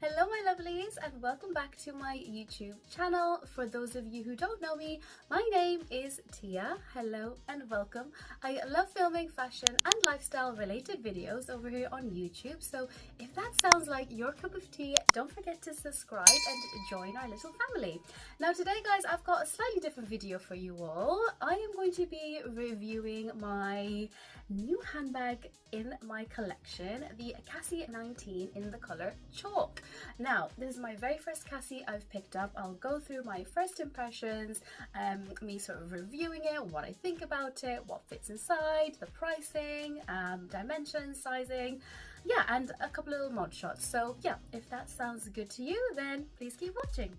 Hello my lovelies and welcome back to my YouTube channel. For those of you who don't know me, my name is Tia. Hello and welcome. I love filming fashion and lifestyle related videos over here on YouTube, so if that sounds like your cup of tea, don't forget to subscribe and join our little family. Now today guys, I've got a slightly different video for you all. I am going to be reviewing my new handbag in my collection, the Cassie 19 in the color chalk. Now, this is my very first Cassie I've picked up. I'll go through my first impressions, me sort of reviewing it, what I think about it, what fits inside, the pricing, dimensions, sizing, yeah, and a couple of little mod shots. So yeah, if that sounds good to you, then please keep watching.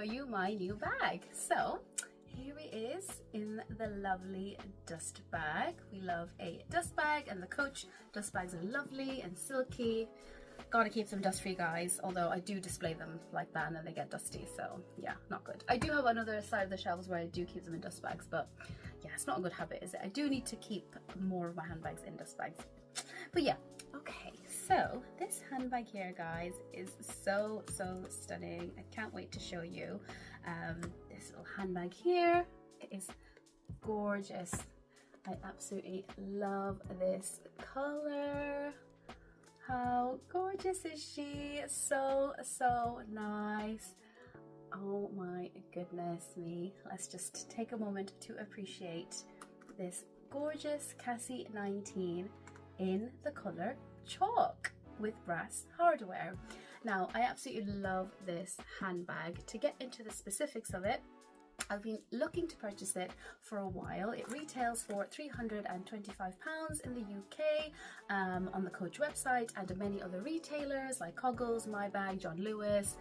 You my new bag. So here it is in the lovely dust bag. We love a dust bag, and the Coach dust bags are lovely and silky. Gotta keep them dust free guys, although I do display them like that and then they get dusty, so yeah, not good. I do have another side of the shelves where I do keep them in dust bags, but yeah, it's not a good habit, is it? I do need to keep more of my handbags in dust bags. But yeah, okay, so this handbag here guys is so stunning. I can't wait to show you this little handbag here. It is gorgeous. I absolutely love this color. How gorgeous is she? So nice. Oh my goodness me. Let's just take a moment to appreciate this gorgeous Cassie 19 in the color chalk with brass hardware. Now, I absolutely love this handbag. To get into the specifics of it, I've been looking to purchase it for a while. It retails for £325 in the UK on the Coach website and many other retailers like Coggles, MyBag, John Lewis,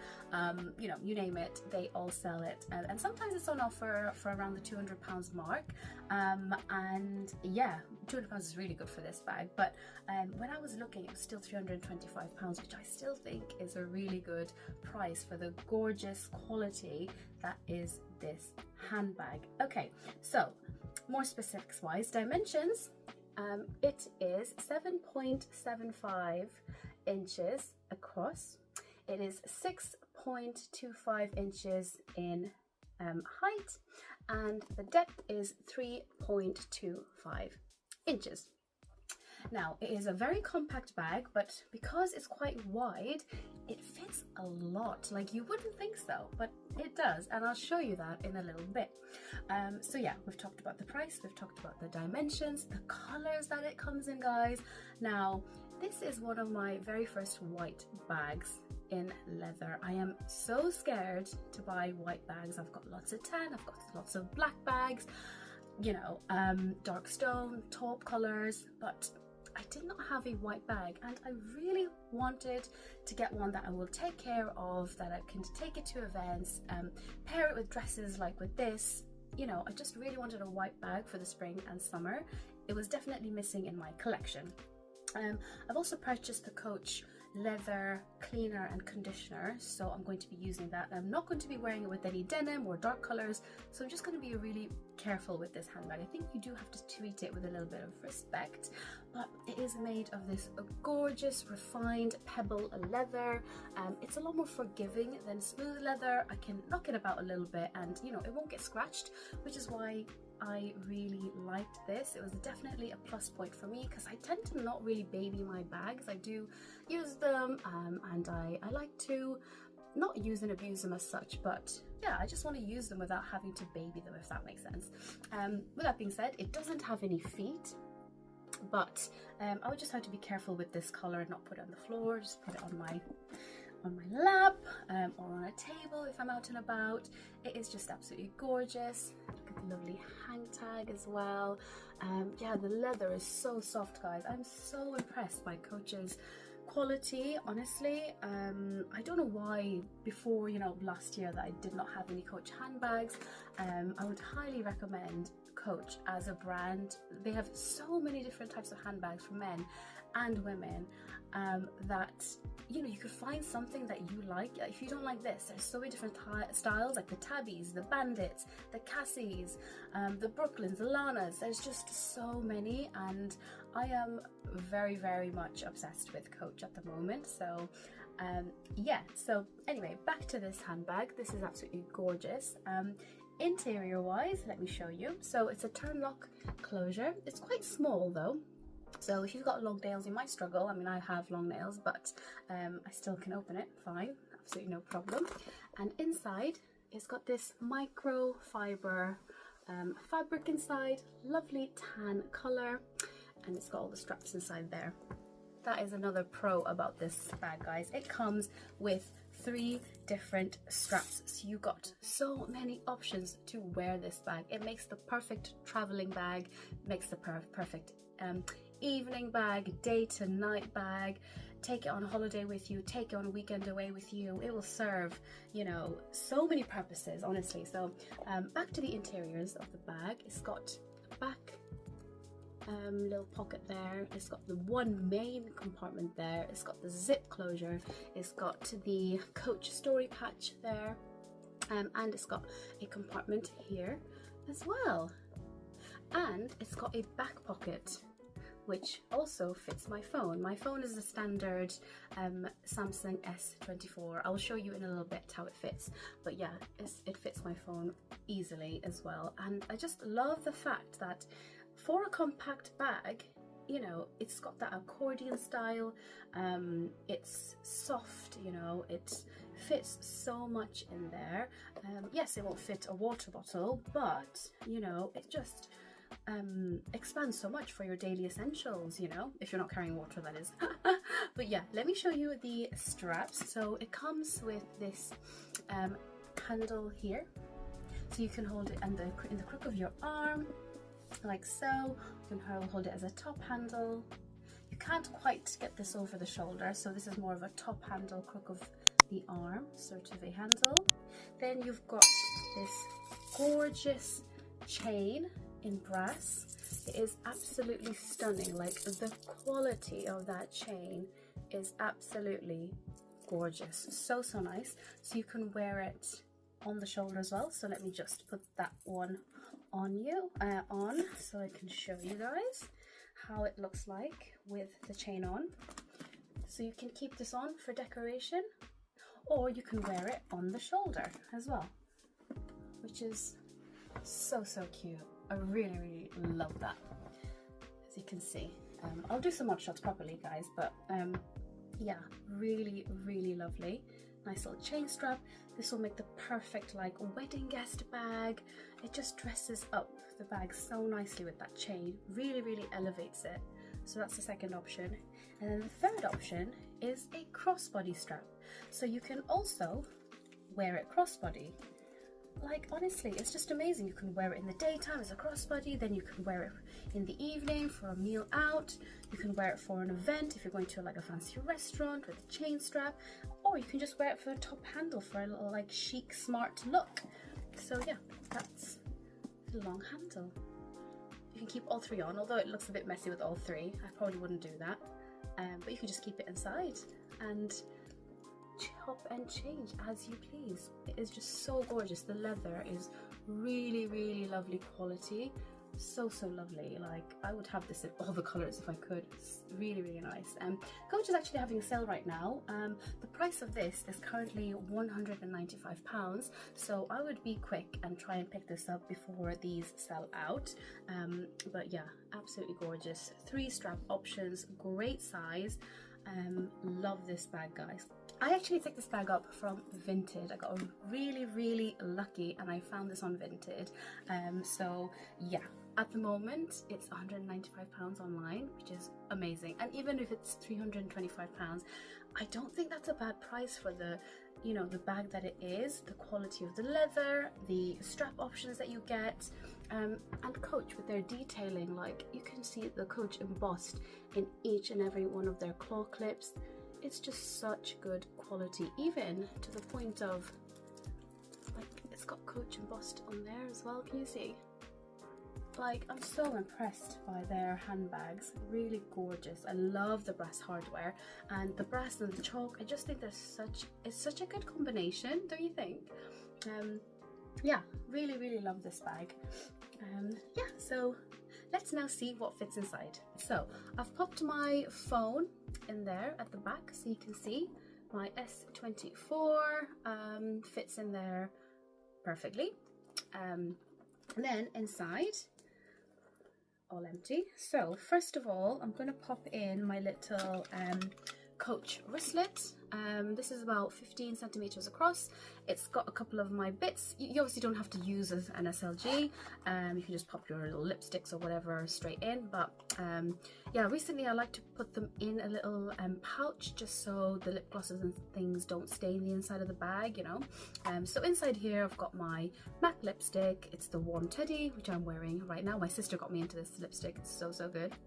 you know, you name it, they all sell it. And sometimes it's on offer for around the £200 mark. And yeah, £200 is really good for this bag. But when I was looking, it was still £325, which I still think is a really good price for the gorgeous quality that is this handbag. Okay, so more specifics wise, dimensions, it is 7.75 inches across. It is 6.25 inches in height, and the depth is 3.25 inches. Now, it is a very compact bag, but because it's quite wide, it fits a lot. Like, you wouldn't think so, but it does, and I'll show you that in a little bit. So yeah, we've talked about the price, we've talked about the dimensions, the colors that it comes in, guys. Now, this is one of my very first white bags in leather. I am so scared to buy white bags. I've got lots of tan, I've got lots of black bags, you know, dark stone, taupe colors, but I did not have a white bag, and I really wanted to get one that I will take care of, that I can take it to events, pair it with dresses like with this. You know, I just really wanted a white bag for the spring and summer. It was definitely missing in my collection. I've also purchased the Coach leather cleaner and conditioner, so I'm going to be using that. I'm not going to be wearing it with any denim or dark colors, so I'm just going to be really careful with this handbag. I think you do have to treat it with a little bit of respect, but it is made of this gorgeous refined pebble leather. It's a lot more forgiving than smooth leather. I can knock it about a little bit and, you know, it won't get scratched, which is why I really liked this. It was definitely a plus point for me because I tend to not really baby my bags. I do use them and I like to not use and abuse them as such, but yeah, I just want to use them without having to baby them, if that makes sense. With that being said, it doesn't have any feet, but I would just have to be careful with this collar and not put it on the floor. Just put it on my lap or on a table if I'm out and about. It is just absolutely gorgeous. Look at the lovely hang tag as well. Yeah, the leather is so soft, guys. I'm so impressed by Coach's quality, honestly. I don't know why before, you know, last year that I did not have any Coach handbags. I would highly recommend Coach as a brand. They have so many different types of handbags for men, and women, that you know, you could find something that you like. If you don't like this, there's so many different styles, like the tabbies, the bandits, the Cassies, the Brooklyns, the Lanas. There's just so many, and I am very, very much obsessed with Coach at the moment. So yeah, so anyway, back to this handbag. This is absolutely gorgeous. Interior wise, let me show you. So it's a turn lock closure. It's quite small though, so if you've got long nails you might struggle. I mean, I have long nails, but I still can open it fine, absolutely no problem. And inside it's got this microfiber fabric inside, lovely tan color, and it's got all the straps inside there. That is another pro about this bag, guys. It comes with 3 different straps, so you got so many options to wear this bag. It makes the perfect traveling bag, makes the perfect evening bag, day to night bag. Take it on a holiday with you, take it on a weekend away with you. It will serve, you know, so many purposes, honestly. So back to the interiors of the bag. It's got a back little pocket there, it's got the one main compartment there, it's got the zip closure, it's got the Coach story patch there, and it's got a compartment here as well, and it's got a back pocket which also fits my phone. My phone is a standard Samsung S24. I'll show you in a little bit how it fits, but yeah, it fits my phone easily as well. And I just love the fact that for a compact bag, you know, it's got that accordion style, it's soft, you know, it fits so much in there. Yes, it won't fit a water bottle, but you know, it just expands so much for your daily essentials, you know, if you're not carrying water, that is. But yeah, let me show you the straps. So it comes with this handle here, so you can hold it in the crook of your arm, like so. You can hold it as a top handle. You can't quite get this over the shoulder, so this is more of a top handle, crook of the arm sort of a handle. Then you've got this gorgeous chain in brass. It is absolutely stunning. Like, the quality of that chain is absolutely gorgeous. So nice. So you can wear it on the shoulder as well. So let me just put that one on you, so I can show you guys how it looks like with the chain on. So you can keep this on for decoration, or you can wear it on the shoulder as well, which is so cute. I really love that. As you can see, I'll do some more shots properly, guys, but yeah, really lovely. Nice little chain strap. This will make the perfect like wedding guest bag. It just dresses up the bag so nicely with that chain. Really elevates it. So that's the second option. And then the third option is a crossbody strap. So you can also wear it crossbody. Like, honestly, it's just amazing. You can wear it in the daytime as a crossbody, then you can wear it in the evening for a meal out, you can wear it for an event if you're going to like a fancy restaurant with a chain strap, or you can just wear it for a top handle for a little like chic, smart look. So yeah, that's the long handle. You can keep all 3 on, although it looks a bit messy with all 3. I probably wouldn't do that, but you can just keep it inside and chop and change as you please. It is just so gorgeous. The leather is really lovely quality. So lovely. Like, I would have this in all the colors if I could. It's really nice. Coach is actually having a sale right now. The price of this is currently £195, so I would be quick and try and pick this up before these sell out. But yeah, absolutely gorgeous. 3 strap options, great size. Love this bag, guys. I actually picked this bag up from Vinted. I got really lucky and I found this on Vinted. So yeah, at the moment it's £195 online, which is amazing. And even if it's £325, I don't think that's a bad price for the, you know, the bag that it is, the quality of the leather, the strap options that you get, and Coach with their detailing. Like, you can see the Coach embossed in each and every one of their claw clips. It's just such good quality, even to the point of like, it's got Coach embossed on there as well. Can you see? Like, I'm so impressed by their handbags. Really gorgeous. I love the brass hardware and the brass and the chalk. I just think it's such a good combination, don't you think? Yeah, really love this bag. Yeah, so let's now see what fits inside. So I've popped my phone in there at the back so you can see my S24 fits in there perfectly. And then inside, all empty. So first of all, I'm going to pop in my little Coach wristlet. This is about 15 centimeters across. It's got a couple of my bits. You obviously don't have to use an SLG. You can just pop your little lipsticks or whatever straight in. But yeah, recently I like to put them in a little pouch just so the lip glosses and things don't stay in the inside of the bag, you know. So inside here I've got my MAC lipstick. It's the Warm Teddy, which I'm wearing right now. My sister got me into this lipstick. It's so good.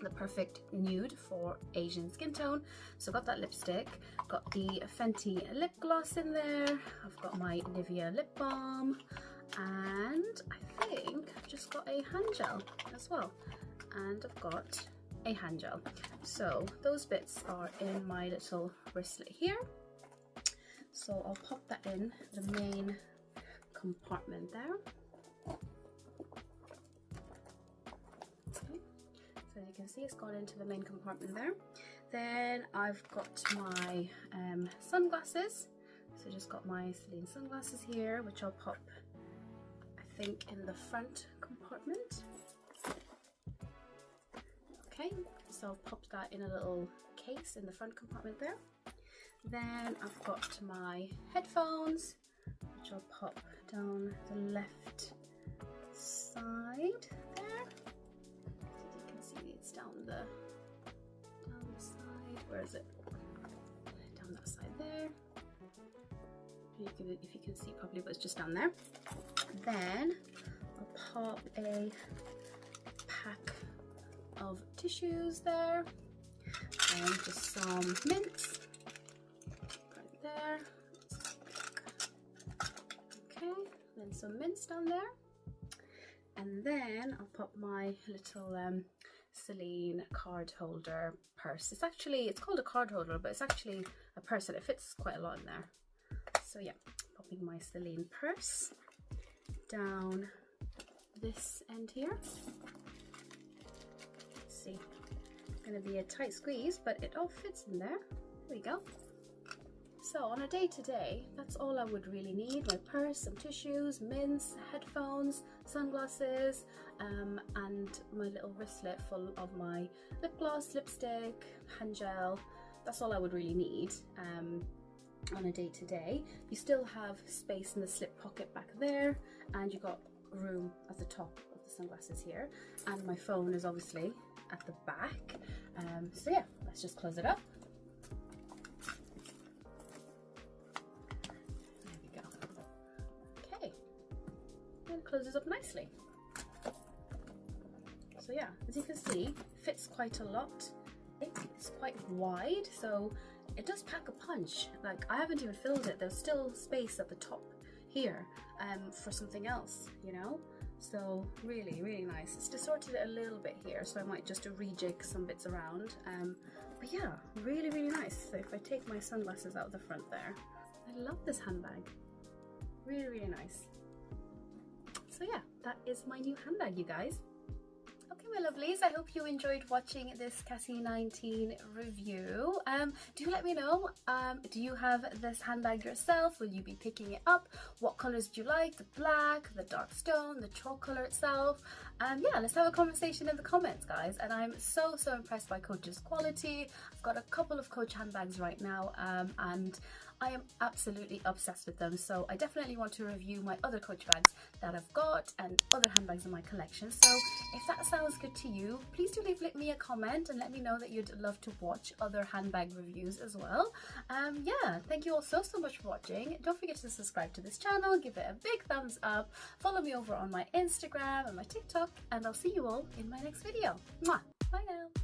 The perfect nude for Asian skin tone. So got that lipstick, got the Fenty lip gloss in there, I've got my Nivea lip balm, and I think I've just got a hand gel as well, and I've got a hand gel. So those bits are in my little wristlet here, so I'll pop that in the main compartment there. So you can see it's gone into the main compartment there. Then I've got my sunglasses. So just got my Celine sunglasses here, which I'll pop, I think, in the front compartment. Okay, so I've popped that in a little case in the front compartment there. Then I've got my headphones, which I'll pop down the left side there. It's down the side. Where is it? Down that side there. If you can see properly, but it's just down there. Then I'll pop a pack of tissues there, and just some mints right there. Okay, then some mints down there, and then I'll pop my little Celine card holder purse. It's called a card holder, but it's actually a purse and it fits quite a lot in there. So yeah, popping my Celine purse down this end here. Let's see, it's going to be a tight squeeze, but it all fits in there. There we go. So on a day-to-day, that's all I would really need. My purse, some tissues, mints, headphones, sunglasses, and my little wristlet full of my lip gloss, lipstick, hand gel. That's all I would really need on a day-to-day. You still have space in the slip pocket back there, and you got room at the top of the sunglasses here. And my phone is obviously at the back. So yeah, let's just close it up. Closes up nicely. So yeah, as you can see, it fits quite a lot. It's quite wide, so it does pack a punch. Like, I haven't even filled it. There's still space at the top here for something else, you know. So really nice. It's distorted it a little bit here, so I might just rejig some bits around. But yeah, really nice. So if I take my sunglasses out the front there, I love this handbag. Really nice. So yeah, that is my new handbag, you guys. Okay, my lovelies, I hope you enjoyed watching this Cassie 19 review. Do let me know, do you have this handbag yourself? Will you be picking it up? What colors do you like? The black, the dark stone, the chalk color itself? Yeah, let's have a conversation in the comments, guys. And I'm so impressed by Coach's quality. I've got a couple of Coach handbags right now, and I am absolutely obsessed with them. So I definitely want to review my other Coach bags that I've got and other handbags in my collection. So if that sounds good to you, please do leave me a comment and let me know that you'd love to watch other handbag reviews as well. Yeah, thank you all so much for watching. Don't forget to subscribe to this channel, give it a big thumbs up, follow me over on my Instagram and my TikTok, and I'll see you all in my next video. Mwah! Bye now.